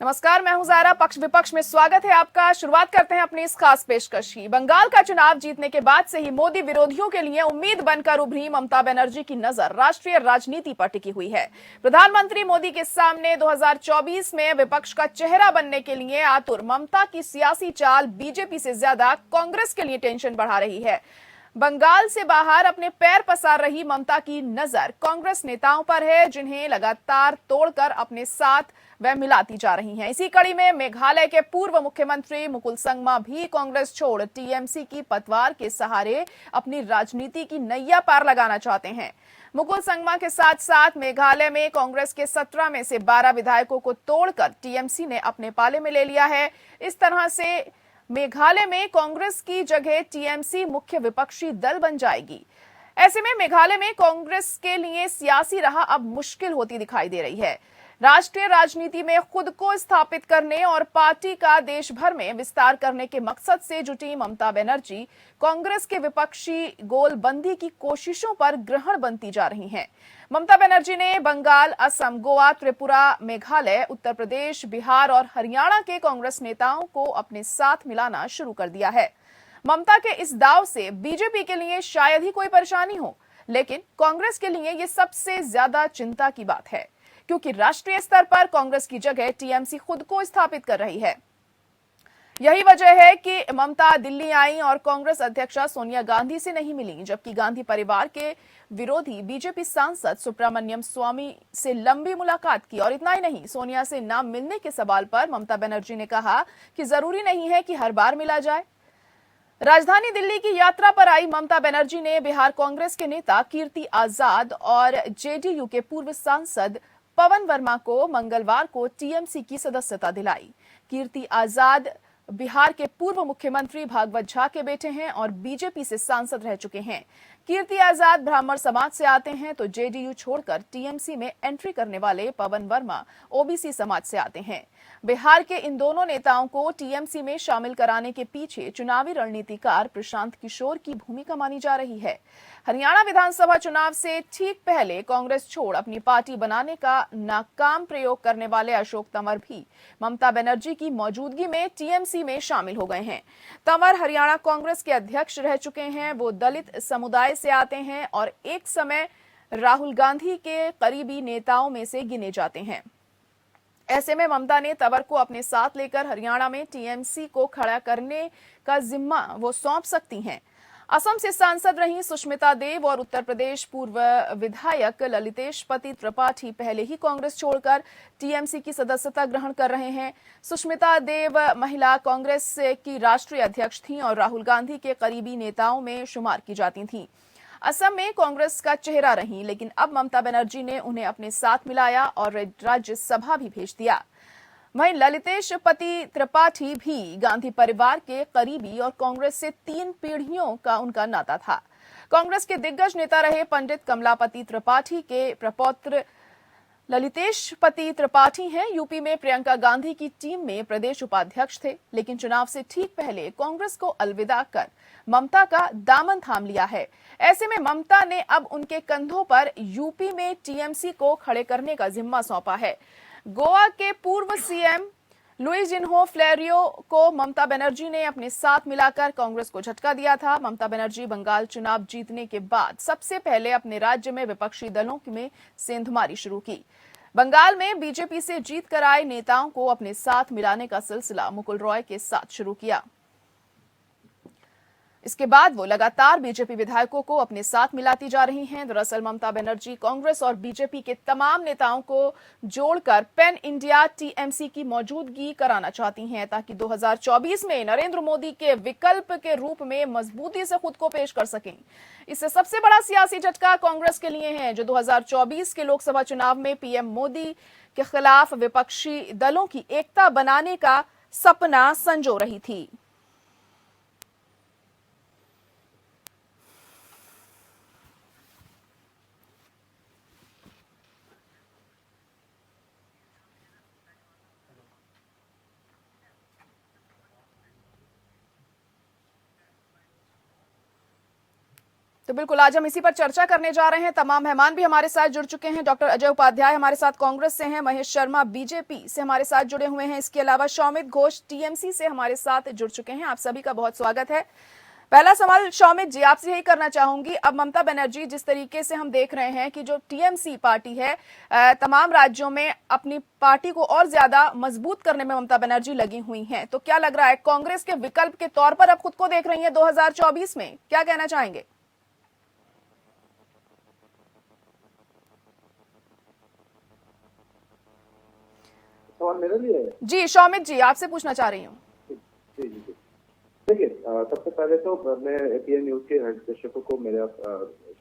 नमस्कार, मैं हूं ज़ारा। पक्ष विपक्ष में स्वागत है आपका। शुरुआत करते हैं अपनी इस खास पेशकश की। बंगाल का चुनाव जीतने के बाद से ही मोदी विरोधियों के लिए उम्मीद बनकर उभरी ममता बनर्जी की नजर राष्ट्रीय राजनीति पर टिकी हुई है। प्रधानमंत्री मोदी के सामने 2024 में विपक्ष का चेहरा बनने के लिए आतुर ममता की सियासी चाल बीजेपी से ज्यादा कांग्रेस के लिए टेंशन बढ़ा रही है। बंगाल से बाहर अपने पैर पसार रही ममता की नजर कांग्रेस नेताओं पर है, जिन्हें लगातार तोड़कर अपने साथ वह मिलाती जा रही हैं। इसी कड़ी में मेघालय के पूर्व मुख्यमंत्री मुकुल संगमा भी कांग्रेस छोड़ टीएमसी की पतवार के सहारे अपनी राजनीति की नैया पार लगाना चाहते हैं। मुकुल संगमा के साथ साथ मेघालय में कांग्रेस के 17 में से 12 विधायकों को तोड़कर टीएमसी ने अपने पाले में ले लिया है। इस तरह से मेघालय में कांग्रेस की जगह टीएमसी मुख्य विपक्षी दल बन जाएगी। ऐसे में मेघालय में कांग्रेस के लिए सियासी राह अब मुश्किल होती दिखाई दे रही है। राष्ट्रीय राजनीति में खुद को स्थापित करने और पार्टी का देश भर में विस्तार करने के मकसद से जुटी ममता बनर्जी कांग्रेस के विपक्षी गोलबंदी की कोशिशों पर ग्रहण बनती जा रही हैं। ममता बनर्जी ने बंगाल, असम, गोवा, त्रिपुरा, मेघालय, उत्तर प्रदेश, बिहार और हरियाणा के कांग्रेस नेताओं को अपने साथ मिलाना शुरू कर दिया है। ममता के इस दाव से बीजेपी के लिए शायद ही कोई परेशानी हो, लेकिन कांग्रेस के लिए यह सबसे ज्यादा चिंता की बात है, क्योंकि राष्ट्रीय स्तर पर कांग्रेस की जगह टीएमसी खुद को स्थापित कर रही है। यही वजह है कि ममता दिल्ली आई और कांग्रेस अध्यक्षा सोनिया गांधी से नहीं मिली, जबकि गांधी परिवार के विरोधी बीजेपी सांसद सुब्रमण्यम स्वामी से लंबी मुलाकात की। और इतना ही नहीं, सोनिया से नाम मिलने के सवाल पर ममता बनर्जी ने कहा कि जरूरी नहीं है कि हर बार मिला जाए। राजधानी दिल्ली की यात्रा पर आई ममता बनर्जी ने बिहार कांग्रेस के नेता कीर्ति आजाद और जेडीयू के पूर्व सांसद पवन वर्मा को मंगलवार को टीएमसी की सदस्यता दिलाई। कीर्ति आजाद बिहार के पूर्व मुख्यमंत्री भागवत झा के बेटे हैं और बीजेपी से सांसद रह चुके हैं। कीर्ति आजाद ब्राह्मण समाज से आते हैं, तो जेडीयू छोड़कर टीएमसी में एंट्री करने वाले पवन वर्मा ओबीसी समाज से आते हैं। बिहार के इन दोनों नेताओं को टीएमसी में शामिल कराने के पीछे चुनावी रणनीतिकार प्रशांत किशोर की भूमिका मानी जा रही है। हरियाणा विधानसभा चुनाव से ठीक पहले कांग्रेस छोड़ अपनी पार्टी बनाने का नाकाम प्रयोग करने वाले अशोक तंवर भी ममता बनर्जी की मौजूदगी में टीएमसी में शामिल हो गए हैं। तंवर हरियाणा कांग्रेस के अध्यक्ष रह चुके हैं। वो दलित समुदाय से आते हैं और एक समय राहुल गांधी के करीबी नेताओं में से गिने जाते हैं। ऐसे में ममता ने तंवर को अपने साथ लेकर हरियाणा में टीएमसी को खड़ा करने का जिम्मा वो सौंप सकती हैं। असम से सांसद रही सुष्मिता देव और उत्तर प्रदेश पूर्व विधायक ललितेश पति त्रिपाठी पहले ही कांग्रेस छोड़कर टीएमसी की सदस्यता ग्रहण कर रहे हैं। सुष्मिता देव महिला कांग्रेस की राष्ट्रीय अध्यक्ष थीं और राहुल गांधी के करीबी नेताओं में शुमार की जाती थीं। असम में कांग्रेस का चेहरा रही, लेकिन अब ममता बनर्जी ने उन्हें अपने साथ मिलाया और राज्यसभा भी भेज दिया। वहीं ललितेश पति त्रिपाठी भी गांधी परिवार के करीबी और कांग्रेस से 3 पीढ़ियों का उनका नाता था। कांग्रेस के दिग्गज नेता रहे पंडित कमलापति त्रिपाठी के प्रपौत्र ललितेश पति त्रिपाठी हैं। यूपी में प्रियंका गांधी की टीम में प्रदेश उपाध्यक्ष थे, लेकिन चुनाव से ठीक पहले कांग्रेस को अलविदा कर ममता का दामन थाम लिया है। ऐसे में ममता ने अब उनके कंधों पर यूपी में टीएमसी को खड़े करने का जिम्मा सौंपा है। गोवा के पूर्व सीएम लुइजिन्हो फ्लेरियो को ममता बनर्जी ने अपने साथ मिलाकर कांग्रेस को झटका दिया था। ममता बनर्जी बंगाल चुनाव जीतने के बाद सबसे पहले अपने राज्य में विपक्षी दलों में सेंधमारी शुरू की। बंगाल में बीजेपी से जीत कर आए नेताओं को अपने साथ मिलाने का सिलसिला मुकुल रॉय के साथ शुरू किया। इसके बाद वो लगातार बीजेपी विधायकों को अपने साथ मिलाती जा रही हैं। दरअसल ममता बनर्जी कांग्रेस और बीजेपी के तमाम नेताओं को जोड़कर पैन इंडिया टीएमसी की मौजूदगी कराना चाहती हैं, ताकि 2024 में नरेंद्र मोदी के विकल्प के रूप में मजबूती से खुद को पेश कर सकें। इससे सबसे बड़ा सियासी झटका कांग्रेस के लिए है, जो 2024 के लोकसभा चुनाव में पीएम मोदी के खिलाफ विपक्षी दलों की एकता बनाने का सपना संजो रही थी। तो बिल्कुल आज हम इसी पर चर्चा करने जा रहे हैं। तमाम मेहमान भी हमारे साथ जुड़ चुके हैं। डॉक्टर अजय उपाध्याय हमारे साथ कांग्रेस से हैं, महेश शर्मा बीजेपी से हमारे साथ जुड़े हुए हैं, इसके अलावा शौमित घोष टीएमसी से हमारे साथ जुड़ चुके हैं। आप सभी का बहुत स्वागत है। पहला सवाल शौमित जी आपसे यही करना चाहूंगी, अब ममता बनर्जी जिस तरीके से हम देख रहे हैं कि जो टीएमसी पार्टी है तमाम राज्यों में अपनी पार्टी को और ज्यादा मजबूत करने में ममता बनर्जी लगी हुई हैं, तो क्या लग रहा है कांग्रेस के विकल्प के तौर पर अब खुद को देख रही है 2024 में, क्या कहना चाहेंगे? सवाल मेरे लिए है जी शौमित जी आपसे पूछना चाह रही हूँ। जी जी जी देखिए, सबसे पहले तो मैं एपीएन न्यूज के दर्शकों को मेरा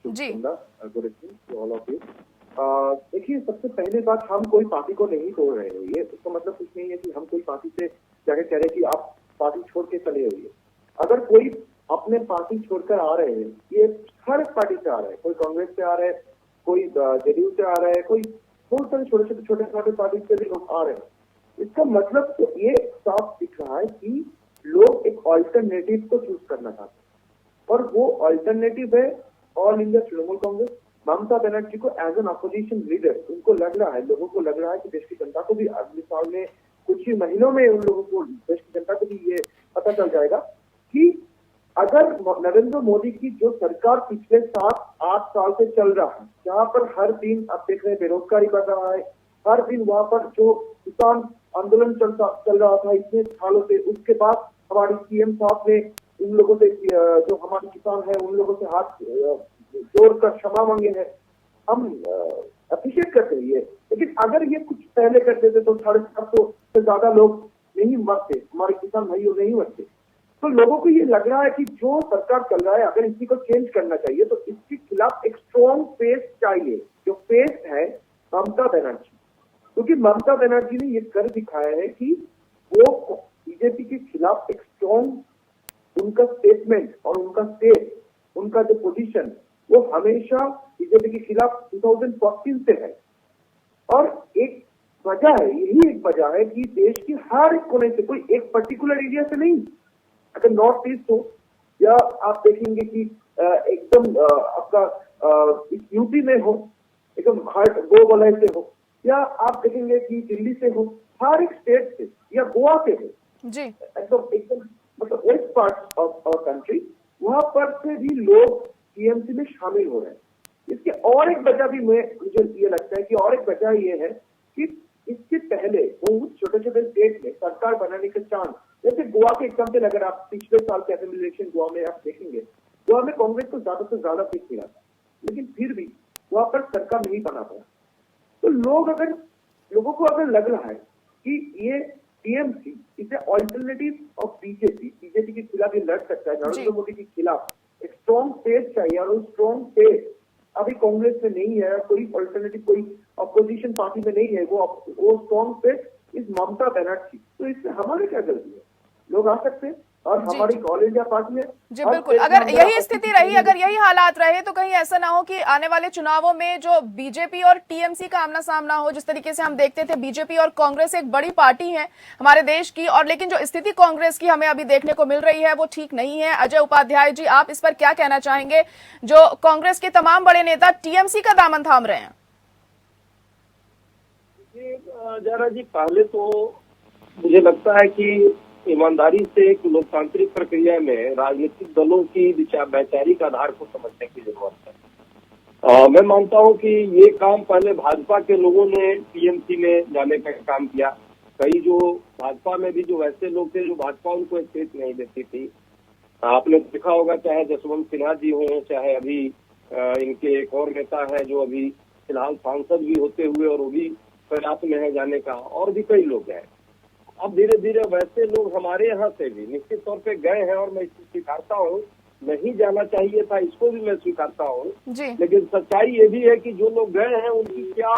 good evening all of you. देखिए, सबसे पहली बात, हम कोई पार्टी को नहीं तोड़ रहे हैं। ये इसका मतलब कुछ नहीं है कि हम कोई पार्टी से जाके कह रहे हैं कि आप पार्टी छोड़ के चले आइए। अगर कोई अपने पार्टी छोड़कर आ रहे हैं, ये हर पार्टी से आ रहा है, कोई कांग्रेस से आ रहा है, कोई जेडीयू से आ रहा है, कोई बहुत सारे छोटे पार्टी से भी लोग आ रहे हैं। इसका मतलब तो ये साफ दिख रहा है कि लोग एक ऑल्टरनेटिव को चूज करना चाहते हैं, और वो ऑल्टरनेटिव है ऑल इंडिया तृणमूल कांग्रेस। ममता बनर्जी को एज एन अपोजिशन लीडर उनको लग रहा है, लोगों को लग रहा है कि देश की जनता को भी अगले साल में कुछ ही महीनों में उन लोगों को, देश की जनता को भी ये पता चल जाएगा कि अगर नरेंद्र मोदी की जो सरकार पिछले 7-8 साल से चल रहा है, जहां पर हर दिन आप देख रहे हैं बेरोजगारी बढ़ रहा है, हर दिन वहां पर जो किसान आंदोलन चल रहा था इतने सालों से, उसके बाद हमारे सीएम साहब ने उन लोगों से, जो हमारे किसान है उन लोगों से हाथ जोड़कर क्षमा मांगे हैं। हम अप्रिशिएट करते हैं ये, लेकिन अगर ये कुछ पहले कर देते तो 750 से ज्यादा लोग नहीं मरते, हमारे किसान भाई नहीं मरते। तो लोगों को ये लग रहा है कि जो सरकार चल रहा है, अगर इसी को चेंज करना चाहिए तो इसके खिलाफ एक स्ट्रॉन्ग फेस चाहिए। जो फेस है ममता बनर्जी, क्योंकि ममता बनर्जी ने ये कर दिखाया है कि वो बीजेपी के खिलाफ एक स्ट्रॉन्ग उनका स्टेटमेंट और उनका स्टेट, उनका जो पोजीशन, वो हमेशा बीजेपी के खिलाफ 2014 से है। और एक वजह है, यही एक वजह है कि देश की हर एक कोने से, कोई एक पर्टिकुलर एरिया से नहीं, अगर नॉर्थ ईस्ट हो, या आप देखेंगे कि एकदम आपका यूपी में हो, एकदम हार्ट गोवालय से हो, या आप देखेंगे कि दिल्ली से हो, हर एक स्टेट से, या गोवा से हो जी, एकदम मतलब west part of our country, वहां पर से भी लोग टीएमसी में शामिल हो रहे हैं। इसके और एक वजह भी मुझे ये लगता है कि और एक वजह ये है कि इसके पहले बहुत छोटे छोटे स्टेट में सरकार बनाने का चांस, जैसे गोवा के एग्जाम्पल, अगर आप पिछले साल के असेंबली इलेक्शन गोवा में आप देखेंगे, गोवा में कांग्रेस को ज्यादा से ज्यादा सीट मिला था, लेकिन फिर भी वहां पर सरकार नहीं बना पाया। तो लोगों को अगर लग रहा है कि ये टीएमसी इसे ऑल्टरनेटिव ऑफ बीजेपी के खिलाफ ये लड़ सकता है, नरेंद्र मोदी के खिलाफ एक स्ट्रॉन्ग फेस चाहिए, और वो स्ट्रॉन्ग फेस अभी कांग्रेस में नहीं है, कोई ऑल्टरनेटिव, कोई अपोजिशन पार्टी में नहीं है, वो स्ट्रॉन्ग फेस इस ममता बनर्जी। तो इससे हमारे क्या गलती है? लोग आ सकते हैं, और हमारी ऑल इंडिया पार्टी है जी बिल्कुल। अगर यही स्थिति रही, अगर यही हालात रहे, तो कहीं ऐसा ना हो कि आने वाले चुनावों में जो बीजेपी और टीएमसी का आमना सामना हो, जिस तरीके से हम देखते थे बीजेपी और कांग्रेस एक बड़ी पार्टी है हमारे देश की, और लेकिन जो स्थिति कांग्रेस की हमें अभी देखने को मिल रही है वो ठीक नहीं है। अजय उपाध्याय जी आप इस पर क्या कहना चाहेंगे, जो कांग्रेस के तमाम बड़े नेता टीएमसी का दामन थाम रहे हैं? जरा जी, पहले तो मुझे लगता है कि ईमानदारी से एक लोकतांत्रिक प्रक्रिया में राजनीतिक दलों की वैचारिक आधार को समझने की जरूरत है। मैं मानता हूं कि ये काम पहले भाजपा के लोगों ने टीएमसी में जाने का काम किया। कई जो भाजपा में भी जो वैसे लोग थे जो भाजपा उनको स्पेस नहीं देती थी, आपने देखा होगा, चाहे जसवंत सिन्हा जी हों, चाहे अभी इनके एक और नेता है जो अभी फिलहाल सांसद भी होते हुए और वो भी प्रयास में है जाने का, और भी कई लोग हैं। अब धीरे धीरे वैसे लोग हमारे यहाँ से भी निश्चित तौर पे गए हैं, और मैं इसको स्वीकारता हूँ, नहीं जाना चाहिए था, इसको भी मैं स्वीकारता हूँ। लेकिन सच्चाई ये भी है कि जो लोग गए हैं उनकी क्या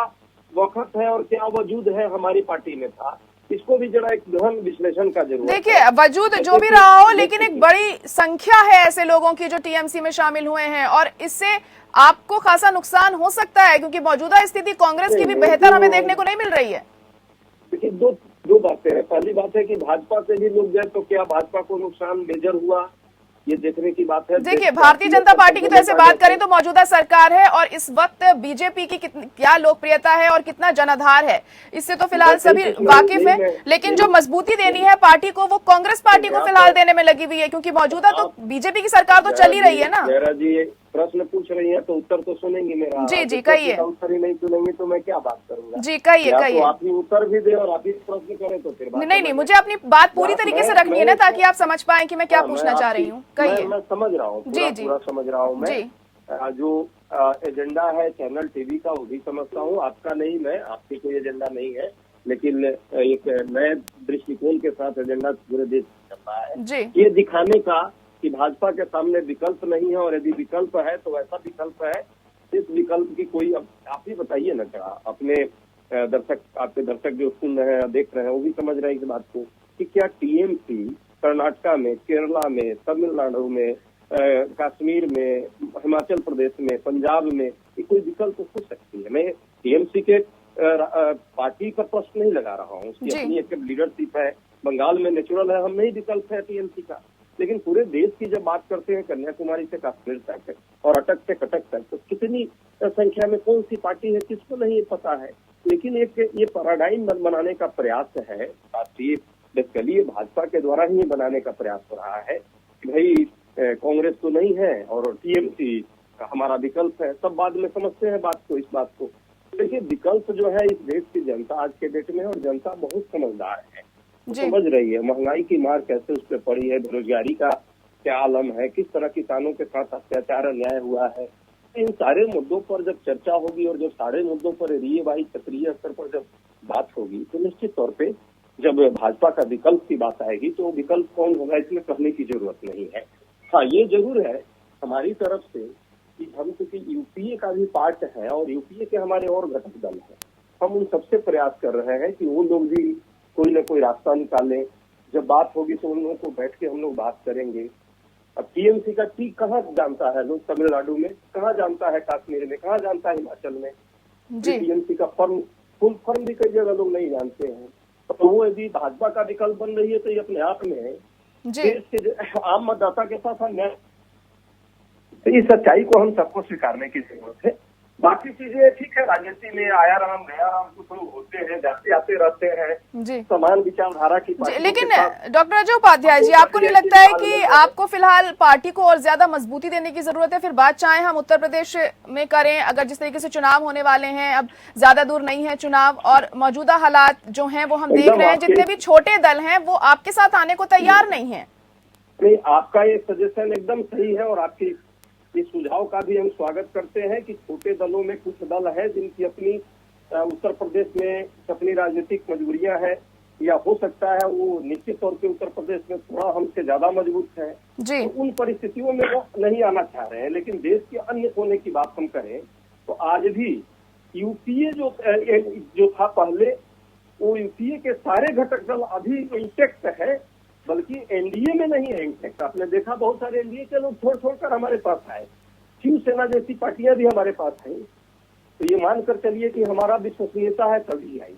वक्त है और क्या वजूद है हमारी पार्टी में था, इसको भी जरा एक गहन विश्लेषण का जरूरत है। देखिए, वजूद जो भी रहा हो, लेकिन एक बड़ी संख्या है ऐसे लोगों की जो टीएमसी में शामिल हुए हैं, और इससे आपको खासा नुकसान हो सकता है, क्योंकि मौजूदा स्थिति कांग्रेस की भी बेहतर हमें देखने को नहीं मिल रही है। देखिए, दो बातें हैं। पहली बात है कि भाजपा से भी लोग गए तो क्या भाजपा को नुकसान मेजर हुआ? ये देखने की बात है। देखिए, भारतीय जनता पार्टी की तो ऐसे बात करें तो मौजूदा सरकार है और इस वक्त बीजेपी की क्या लोकप्रियता है और कितना जनाधार है, इससे तो फिलहाल सभी वाकिफ है। लेकिन जो मजबूती देनी है पार्टी को, वो कांग्रेस पार्टी को फिलहाल देने में लगी हुई है, क्योंकि मौजूदा तो बीजेपी की सरकार तो चल ही रही है ना। जयरा जी प्रश्न पूछ रही है तो उत्तर तो सुनेंगी मेरा। जी कहिए। उत्तर ही नहीं सुनेंगी तो मैं क्या बात करूंगा। जी कहिए। तो आप ही उत्तर भी दे और आप ही प्रश्न करें तो फिर नहीं, मुझे अपनी बात पूरी तरीके से रखनी है ना, ताकि आप समझ पाए कि मैं क्या पूछना चाह रही हूँ। कहिए। मैं समझ रहा हूँ, पूरा समझ रहा हूँ मैं। जो एजेंडा है चैनल टीवी का वो भी समझता हूँ, आपका नहीं, मैं आपकी कोई एजेंडा नहीं है, लेकिन एक नए दृष्टिकोण के साथ एजेंडा पूरे देश चल रहा है ये दिखाने का कि भाजपा के सामने विकल्प नहीं है, और यदि विकल्प है तो ऐसा विकल्प है, इस विकल्प की कोई, अब आप ही बताइए ना, क्या अपने दर्शक, आपके दर्शक जो सुन रहे हैं देख रहे हैं वो भी समझ रहे हैं इस बात को कि क्या टीएमसी कर्नाटका में, केरला में, तमिलनाडु में, कश्मीर में, हिमाचल प्रदेश में, पंजाब में ये कोई विकल्प हो सकती है। मैं टीएमसी के पार्टी पर प्रश्न नहीं लगा रहा हूँ, उसकी अपनी एक लीडरशिप है, बंगाल में नेचुरल है, हम नहीं विकल्प है टीएमसी का। लेकिन पूरे देश की जब बात करते हैं कन्याकुमारी से कश्मीर तक और अटक से कटक तक, तो कितनी संख्या में कौन सी पार्टी है किसको नहीं पता है। लेकिन एक ये पैराडाइम बनाने का प्रयास है राष्ट्रीय, बेसिकली भाजपा के द्वारा ही बनाने का प्रयास हो रहा है कि भाई कांग्रेस तो नहीं है और टीएमसी हमारा विकल्प है। सब बाद में समझते हैं बात को, इस बात को। देखिए, विकल्प जो है इस देश की जनता आज के डेट में, और जनता बहुत समझदार है, समझ रही है महंगाई की मार कैसे उस पर पड़ी है, बेरोजगारी का क्या आलम है, किस तरह किसानों के साथ अत्याचार अन्याय हुआ है। इन सारे मुद्दों पर जब चर्चा होगी और जब सारे मुद्दों पर एरियावाइज क्षेत्रीय स्तर पर जब बात होगी, तो निश्चित तौर पे जब भाजपा का विकल्प की बात आएगी तो विकल्प कौन होगा इसमें कहने की जरूरत नहीं है। हाँ, ये जरूर है हमारी तरफ से कि हम, क्योंकि यूपीए का भी पार्ट है और यूपीए के हमारे और घटक दल हैं, हम उन सबसे प्रयास कर रहे हैं कि वो लोग भी कोई न कोई रास्ता निकालें। जब बात होगी तो उन लोगों को बैठ के हम लोग बात करेंगे। अब टीएमसी का ठीक कहाँ जानता है लोग, तमिलनाडु में कहाँ जानता है, कश्मीर में कहाँ जानता है, हिमाचल में टीएमसी का फर्म, फुल फर्म भी कई जगह लोग नहीं जानते हैं। तो वो यदि भाजपा का विकल्प बन रही है तो ये अपने आप में देश के आम मतदाता के साथ हम, तो इस सच्चाई को हम सबको स्वीकारने की जरूरत है। बाकी चीजें ठीक है, राजनीति में आया राम गया राम कुछ लोग होते हैं, जाते आते रहते हैं, समान विचारधारा की। लेकिन डॉक्टर अजय उपाध्याय जी, आपको नहीं लगता है कि आपको फिलहाल पार्टी को और ज्यादा मजबूती देने की जरूरत है? फिर बात चाहे हम उत्तर प्रदेश में करें, अगर जिस तरीके से चुनाव होने वाले हैं, अब ज्यादा दूर नहीं है चुनाव, और मौजूदा हालात जो हैं वो हम देख रहे हैं, जितने भी छोटे दल हैं वो आपके साथ आने को तैयार नहीं है। नहीं, आपका ये सजेशन एकदम सही है और आपकी इस सुझाव का भी हम स्वागत करते हैं कि छोटे दलों में कुछ दल है जिनकी अपनी उत्तर प्रदेश में अपनी राजनीतिक मजबूरियां हैं, या हो सकता है वो निश्चित तौर पे उत्तर प्रदेश में थोड़ा हमसे ज्यादा मजबूत है, तो उन परिस्थितियों में वो नहीं आना चाह रहे हैं। लेकिन देश के अन्य कोने की बात हम करें तो आज भी यूपीए जो था पहले, वो यूपीए के सारे घटक दल अभी इंटेक्ट है, बल्कि एनडीए में नहीं है इंटेक्ट। आपने देखा बहुत सारे एनडीए के लोग छोड़ हमारे पास आए, शिवसेना जैसी पार्टियां भी हमारे पास हैं। तो ये मानकर चलिए कि हमारा विश्वसनीयता है तभी आई।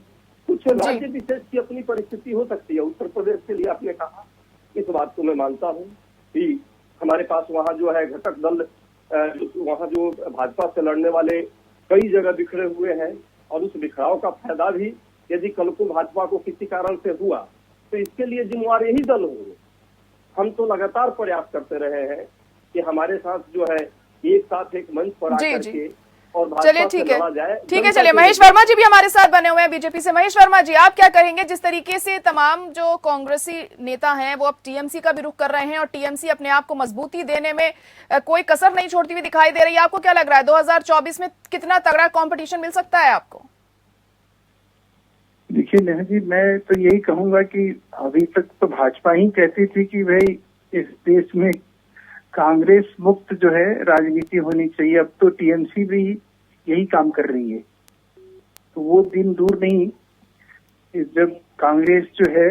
कुछ राज्य विशेष की अपनी परिस्थिति हो सकती है, उत्तर प्रदेश के लिए आपने कहा, इस बात को मैं मानता हूँ कि हमारे पास वहाँ जो है घटक दल, वहाँ जो भाजपा से लड़ने वाले कई जगह बिखरे हुए हैं, और उस बिखराव का फायदा भी यदि कल को भाजपा को किसी कारण से हुआ तो इसके लिए जिम्मेवार यही दल होंगे। हम तो लगातार प्रयास करते रहे हैं कि हमारे साथ जो है एक साथ एक मंच पर आकर के और भाजपा से लड़ा जाए। ठीक है, चलिए महेश वर्मा जी भी हमारे साथ बने हुए हैं बीजेपी से। महेश वर्मा जी, आप क्या कहेंगे जिस तरीके से तमाम जो कांग्रेसी नेता हैं वो अब टीएमसी का भी रुख कर रहे हैं और टीएमसी अपने आप को मजबूती देने में कोई कसर नहीं छोड़ती हुई दिखाई दे रही है, आपको क्या लग रहा है 2024 में कितना तगड़ा कॉम्पिटिशन मिल सकता है आपको? देखिए नेहा जी, मैं तो यही कहूंगा कि अभी तक तो भाजपा ही कहती थी कि भाई इस देश में कांग्रेस मुक्त जो है राजनीति होनी चाहिए। अब तो टीएमसी भी यही काम कर रही है, तो वो दिन दूर नहीं जब कांग्रेस जो है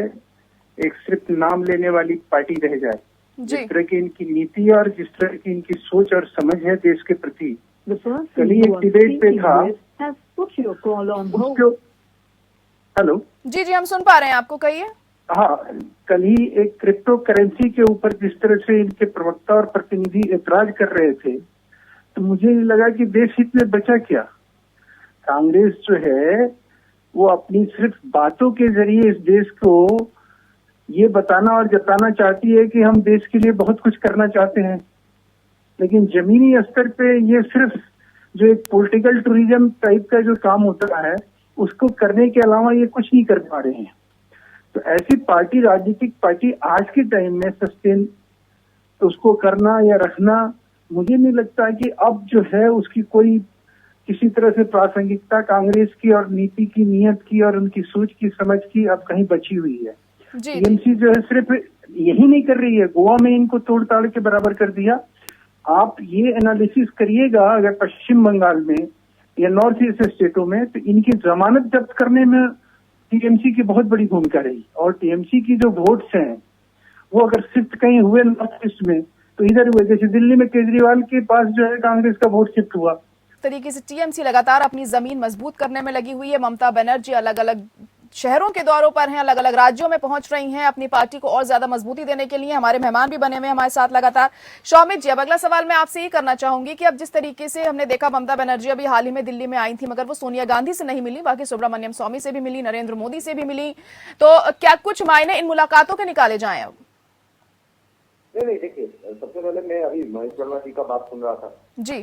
एक सिर्फ नाम लेने वाली पार्टी रह जाए। जिस तरह की इनकी नीति और जिस तरह की इनकी सोच और समझ है देश के प्रति, कल ही एक डिबेट पे था उसको। हेलो जी, हम सुन पा रहे हैं आपको, कहिए। हाँ, कल ही एक क्रिप्टो करेंसी के ऊपर जिस तरह से इनके प्रवक्ता और प्रतिनिधि ऐतराज कर रहे थे, तो मुझे लगा कि देश हित में बचा क्या। कांग्रेस जो है वो अपनी सिर्फ बातों के जरिए इस देश को ये बताना और जताना चाहती है कि हम देश के लिए बहुत कुछ करना चाहते हैं, लेकिन जमीनी स्तर पे ये सिर्फ जो एक पॉलिटिकल टूरिज्म टाइप का जो काम होता है उसको करने के अलावा ये कुछ नहीं कर पा रहे हैं। तो ऐसी पार्टी, राजनीतिक पार्टी आज के टाइम में सस्टेन उसको करना या रखना, मुझे नहीं लगता कि अब जो है उसकी कोई किसी तरह से प्रासंगिकता कांग्रेस की और नीति की, नियत की और उनकी सोच की, समझ की अब कहीं बची हुई है। टीएमसी जो है सिर्फ यही नहीं कर रही है, गोवा में इनको तोड़ ताड़ के बराबर कर दिया। आप ये एनालिसिस करिएगा अगर पश्चिम बंगाल में या नॉर्थ ईस्ट स्टेटों में, तो इनकी जमानत जब्त करने में टीएमसी की बहुत बड़ी भूमिका रही। और टीएमसी की जो वोट्स हैं वो अगर शिफ्ट कहीं हुए नॉर्थ ईस्ट में तो इधर हुए, जैसे दिल्ली में केजरीवाल के पास जो है कांग्रेस का वोट शिफ्ट हुआ। तरीके से टीएमसी लगातार अपनी जमीन मजबूत करने में लगी हुई है। ममता बनर्जी अलग अलग शहरों के दौरों पर हैं, अलग अलग राज्यों में पहुंच रही हैं अपनी पार्टी को और ज्यादा मजबूती देने के लिए। हमारे मेहमान भी बने हुए हमारे साथ लगातार। शौमित जी, अब अगला सवाल मैं आपसे ये करना चाहूंगी कि अब जिस तरीके से हमने देखा, ममता बनर्जी अभी हाल ही में दिल्ली में आई थी, मगर वो सोनिया गांधी से नहीं मिली, बाकी सुब्रमण्यम स्वामी से भी मिली, नरेंद्र मोदी से भी मिली। तो क्या कुछ मायने इन मुलाकातों के निकाले जाए अब? नहीं, देखिए, सबसे पहले मैं अभी महेश वर्मा जी का बात सुन रहा था जी।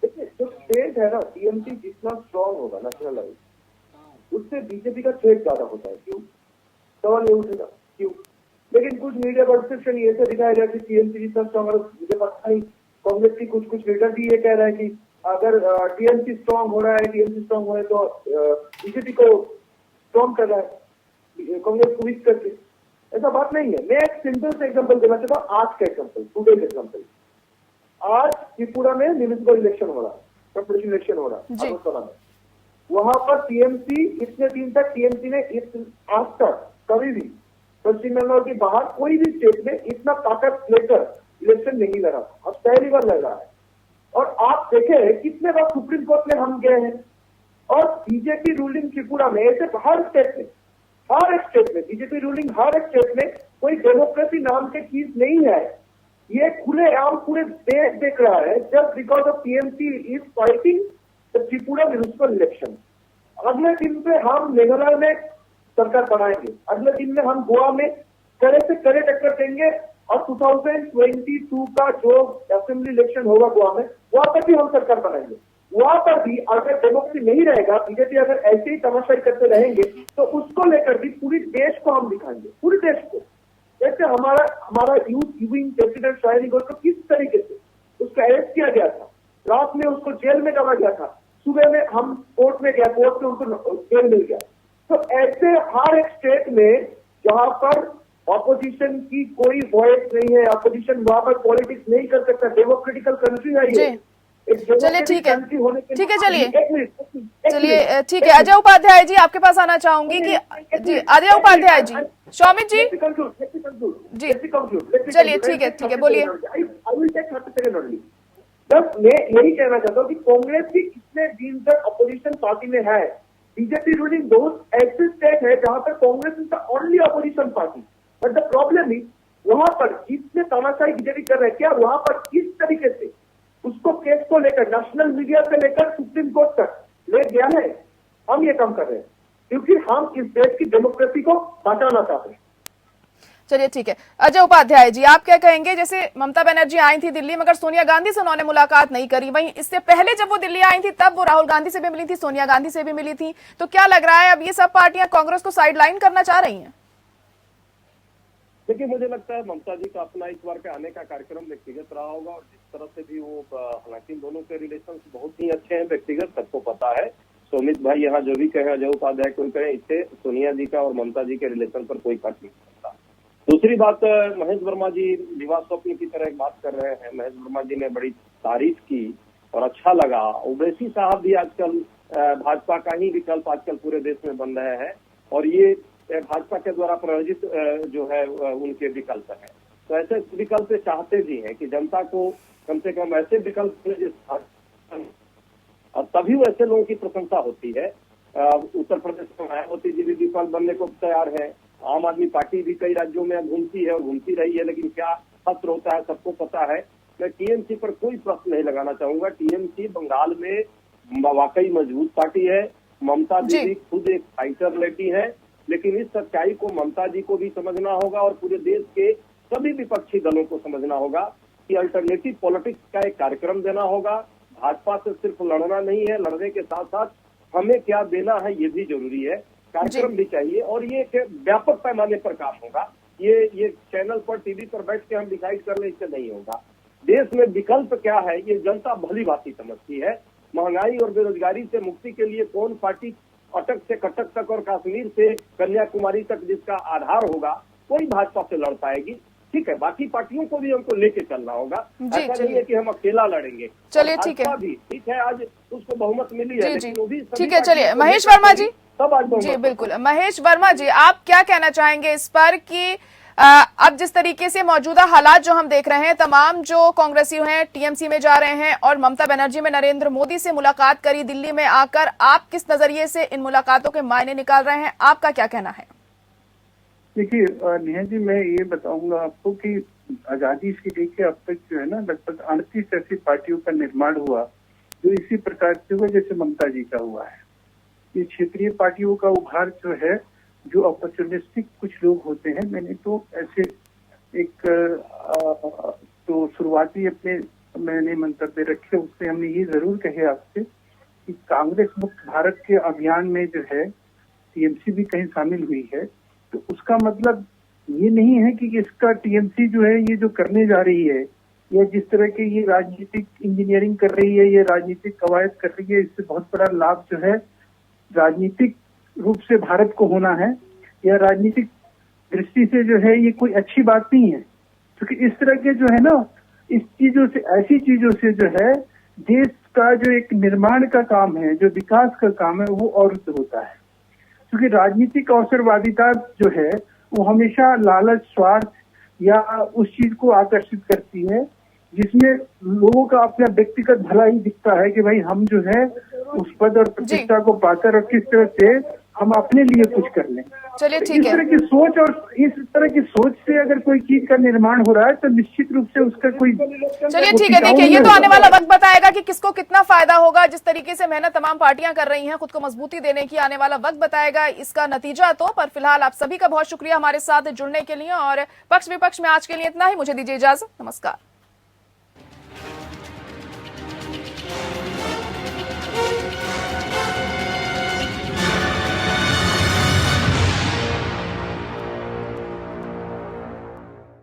देखिए, जो स्टेट है ना, टीएमसी जितना स्ट्रांग होगा नेशनल लेवल, उससे बीजेपी का थ्रेट ज्यादा होता है। क्यों? सवाल ये उठेगा क्यों। लेकिन कुछ मीडिया परसेप्शन ये से दिखाया गया कि टीएमसी जितना स्ट्रांग है, मुझे पता नहीं, कांग्रेस की कुछ लीडर भी ये कह रहे हैं कि अगर टीएमसी स्ट्रांग हो रहा है, टीएमसी स्ट्रांग हो रहा है तो बीजेपी को स्ट्रांग कर रहा है, कांग्रेस को वीक करके। ऐसा बात नहीं है। मैं एक सिंपल से एग्जांपल देना चाहता हूँ, आज का एग्जांपल, टुडे एग्जांपल। आज त्रिपुरा में म्यूनिसिपल इलेक्शन हो रहा है, कॉर्पोरेशन इलेक्शन हो रहा है अगरतला में। वहां पर टीएमसी, इतने दिन तक टीएमसी ने आज तक कभी भी पश्चिम बंगाल के बाहर कोई भी स्टेट में इतना ताकत लेकर इलेक्शन नहीं लड़ा। अब पहली बार लड़ रहा है। और आप देखें कितने बार सुप्रीम कोर्ट में हम गए हैं, और बीजेपी रूलिंग त्रिपुरा में, ऐसे हर स्टेट में, हर एक स्टेट में बीजेपी रूलिंग, हर एक स्टेट में कोई डेमोक्रेसी नाम की चीज नहीं है। ये खुले आम पूरे देश देख रहा है। Just because of TMC is fighting the Tripura municipal election. अगले दिन पे हम मेघालय में सरकार बनाएंगे, अगले दिन में हम गोवा में करे से करे टक्कर देंगे, और 2022 का जो असेंबली इलेक्शन होगा गोवा में, वहां पर भी हम सरकार बनाएंगे। वहां पर भी अगर डेमोक्रेसी नहीं रहेगा, बीजेपी अगर ऐसे ही तमाशाई करते रहेंगे, तो उसको लेकर भी पूरी देश को हम दिखाएंगे, पूरे देश को। जैसे हमारा यूथ यूविंग प्रेसिडेंट शाहिनी घोष को किस तरीके से उसको अरेस्ट किया गया था, रात में उसको जेल में डाला गया था, सुबह में हम कोर्ट में गया, कोर्ट में उनको जेल मिल गया। तो ऐसे हर एक स्टेट में जहां पर ऑपोजिशन की कोई वॉइस नहीं है, ऑपोजिशन वहां पर पॉलिटिक्स नहीं कर सकता, डेमोक्रेटिकल कंट्री है ये। चलिए ठीक है, ठीक है, चलिए ठीक है। अजय उपाध्याय जी, आपके पास आना चाहूंगी कि जी अजय उपाध्याय जी, शौमित जी जी, चलिए ठीक है, बोलिए। बस मैं यही कहना चाहता हूँ कि कांग्रेस भी कितने दिन तक अपोजिशन पार्टी में है। बीजेपी रूलिंग बहुत ऐसे स्टेट है जहां पर Congress is the only opposition party, but the problem is वहां पर जितने तानाशाही बीजेपी कर रहे हैं, क्या वहां पर किस तरीके से उसको केस को लेकर नेशनल मीडिया से लेकर सुप्रीम कोर्ट तक ले गया है। हम ये काम कर रहे हैं क्योंकि हम इस देश की डेमोक्रेसी को बचाना चाहते हैं। चलिए ठीक है। अजय उपाध्याय जी, आप क्या कहेंगे? जैसे ममता बनर्जी आई थी दिल्ली, मगर सोनिया गांधी से उन्होंने मुलाकात नहीं करी। वहीं इससे पहले जब वो दिल्ली आई थी तब वो राहुल गांधी से भी मिली थी, सोनिया गांधी से भी मिली थी। तो क्या लग रहा है अब ये सब पार्टियां कांग्रेस को साइडलाइन करना चाह रही हैं? देखिए, मुझे लगता है ममता जी का अपना इस बार के आने का कार्यक्रम व्यक्तिगत रहा होगा, और जिस तरह से भी वो, हालांकि दोनों के रिलेशन बहुत ही अच्छे हैं व्यक्तिगत, सबको पता है। सुमित भाई यहाँ जो भी कहे, अजय उपाध्याय कोई कहे, इससे सोनिया जी का और ममता जी के रिलेशन पर कोई फर्क नहीं पड़ता। दूसरी बात, महेश वर्मा जी दिवा स्वप्न की तरह एक बात कर रहे हैं। महेश वर्मा जी ने बड़ी तारीफ की और अच्छा लगा। ओवैसी साहब भी आजकल भाजपा का ही विकल्प आजकल पूरे देश में बन रहे हैं, और ये भाजपा के द्वारा प्रायोजित जो है उनके विकल्प है। तो ऐसे विकल्प चाहते भी हैं कि जनता को कम से कम ऐसे विकल्प, और तभी वैसे लोगों की प्रशंसा होती है। उत्तर प्रदेश में मायावती जी भी विकल्प बनने को तैयार है, आम आदमी पार्टी भी कई राज्यों में घूमती है और घूमती रही है, लेकिन क्या असर होता है सबको पता है। मैं टीएमसी पर कोई प्रश्न नहीं लगाना चाहूंगा। टीएमसी बंगाल में वाकई मजबूत पार्टी है। ममता दीदी खुद एक फाइटर लेडी है, लेकिन इस सच्चाई को ममता जी को भी समझना होगा और पूरे देश के सभी विपक्षी दलों को समझना होगा कि अल्टरनेटिव पॉलिटिक्स का एक कार्यक्रम देना होगा। भाजपा से सिर्फ लड़ना नहीं है, लड़ने के साथ साथ हमें क्या देना है ये भी जरूरी है, कार्यक्रम भी चाहिए और ये एक व्यापक पैमाने पर काम होगा। ये चैनल पर टीवी पर बैठ के हम डिसाइड कर ले, इससे नहीं होगा। देश में विकल्प क्या है ये जनता भली भांति समझती है। महंगाई और बेरोजगारी से मुक्ति के लिए कौन पार्टी अटक से कटक तक और कश्मीर से कन्याकुमारी तक जिसका आधार होगा वही भाजपा से लड़ पाएगी। ठीक है, बाकी पार्टियों को भी हमको लेके चलना होगा। ऐसा नहीं है कि हम अकेला लड़ेंगे। चलिए ठीक है, ठीक है, आज उसको बहुमत मिली है, लेकिन वो भी ठीक है। चलिए महेश वर्मा जी, सब आज जी बिल्कुल। महेश वर्मा जी, आप क्या कहना चाहेंगे इस पर कि अब जिस तरीके से मौजूदा हालात जो हम देख रहे हैं, तमाम जो कांग्रेसी हैं टीएमसी में जा रहे हैं और ममता बनर्जी में नरेंद्र मोदी से मुलाकात करी दिल्ली में आकर, आप किस नजरिए से इन मुलाकातों के मायने निकाल रहे हैं? आपका क्या कहना है? देखिए नेहा जी, मैं ये बताऊंगा आपको कि आजादी से लेकर अब तक जो है ना लगभग 38 ऐसी पार्टियों का निर्माण हुआ जो इसी प्रकार से हुआ जैसे ममता जी का हुआ है। ये क्षेत्रीय पार्टियों का उभार जो है, जो अपॉर्चुनिस्टिक कुछ लोग होते हैं, मैंने तो ऐसे एक तो शुरुआती मैंने मंतव्य रखे, उससे हमने ये जरूर कहे आपसे कि कांग्रेस मुक्त भारत के अभियान में जो है टीएमसी भी कहीं शामिल हुई है, तो उसका मतलब ये नहीं है कि इसका टीएमसी जो है ये जो करने जा रही है या जिस तरह की ये राजनीतिक इंजीनियरिंग कर रही है, ये राजनीतिक कवायद कर रही है, इससे बहुत बड़ा लाभ जो है राजनीतिक रूप से भारत को होना है या राजनीतिक दृष्टि से जो है ये कोई अच्छी बात नहीं है। क्योंकि इस तरह के जो है ना, इस चीजों से, ऐसी चीजों से जो है देश का जो एक निर्माण का काम है, जो विकास का काम है, वो अवरुद्ध होता है। क्योंकि राजनीतिक अवसरवादिता जो है वो हमेशा लालच, स्वार्थ या उस चीज को आकर्षित करती है जिसमें लोगों का अपना व्यक्तिगत भला ही दिखता है कि भाई हम जो है उस पद और प्रतिष्ठा को पाकर और किस तरह से हम अपने लिए कुछ कर लें। चलिए ठीक है, इस तरह की सोच और इस तरह की सोच से अगर कोई चीज का निर्माण हो रहा है तो निश्चित रूप से उसका कोई, चलिए ठीक है। देखिए, ये तो आने वाला वक्त बताएगा कि किसको कितना फायदा होगा। जिस तरीके से मेहनत तमाम पार्टियां कर रही हैं खुद को मजबूती देने की, आने वाला वक्त बताएगा इसका नतीजा। तो पर फिलहाल आप सभी का बहुत शुक्रिया हमारे साथ जुड़ने के लिए, और पक्ष विपक्ष में आज के लिए इतना ही। मुझे दीजिए इजाजत, नमस्कार।